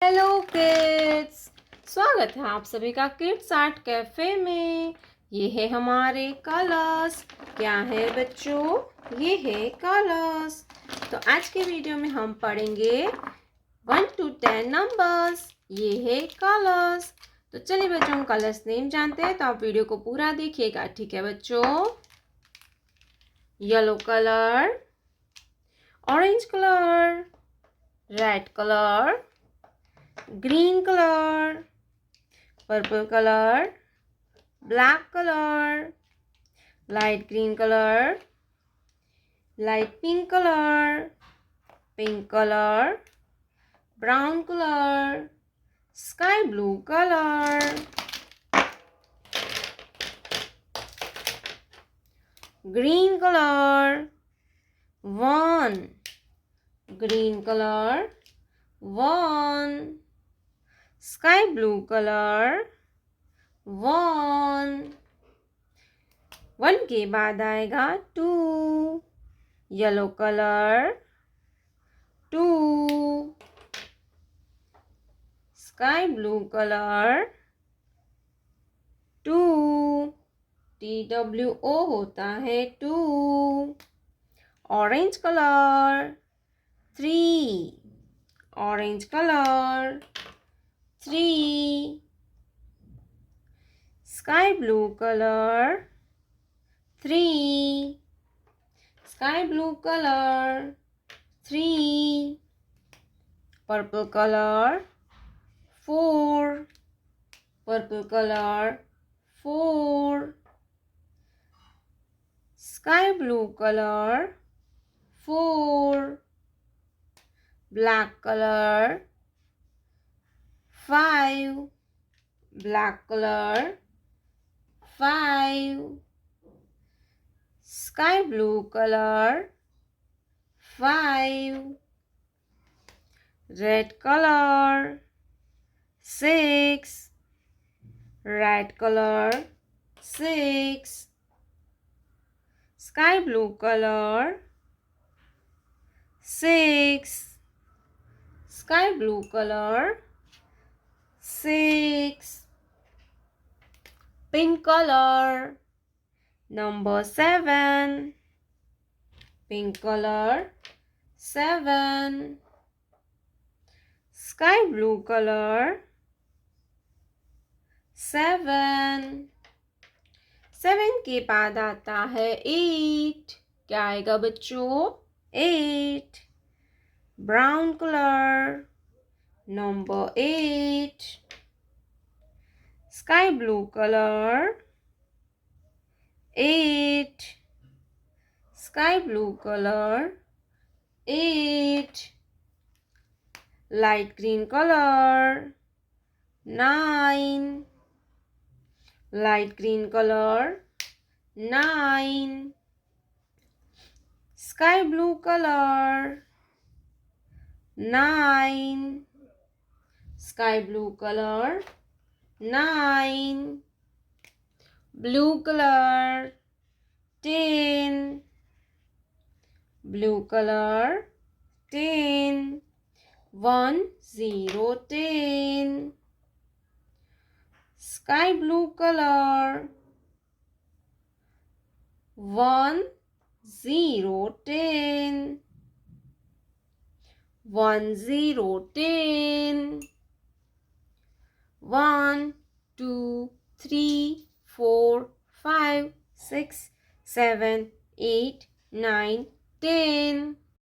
Hello kids, स्वागत है आप सभी का किड्स आर्ट कैफे में। ये है हमारे कलर्स। क्या है बच्चों? ये है कलर्स। तो आज के वीडियो में हम पढ़ेंगे 1 to 10 नंबर्स। ये है कलर्स। तो चलिए बच्चों, हम कलर्स नेम जानते हैं, तो आप वीडियो को पूरा देखिएगा, ठीक है बच्चों? Yellow colour, orange colour, red colour, green color, purple color, black color, light green color, light pink color, pink color, brown color, sky blue color, green color, 1, green color, 1, sky blue color, 1, 1 के बाद आएगा 2, yellow colour, 2, sky blue colour, 2, TWO होता है 2, orange colour, 3, orange colour, 3, sky blue colour, 3, sky blue color, 3, purple color, 4, purple color, 4, sky blue color, 4, black color, 5, black color, 5, sky blue color, 5, red color, 6, red color, 6, sky blue color, 6, sky blue color, 6, pink color, number 7, pink color, 7, sky blue color, 7, 7 के बाद आता है 8। क्या आएगा बच्चों? 8, brown color, number 8, sky blue color, 8, sky blue color, 8, light green color, 9, light green color, 9, sky blue color, 9, sky blue color, 9, blue color, 10, blue color, 10, 1, 0, 10, sky blue color, 1, 0, 10, 1, 0, 10, 1, 2, 3, 4, 5, 6, 7, 8, 9, 10.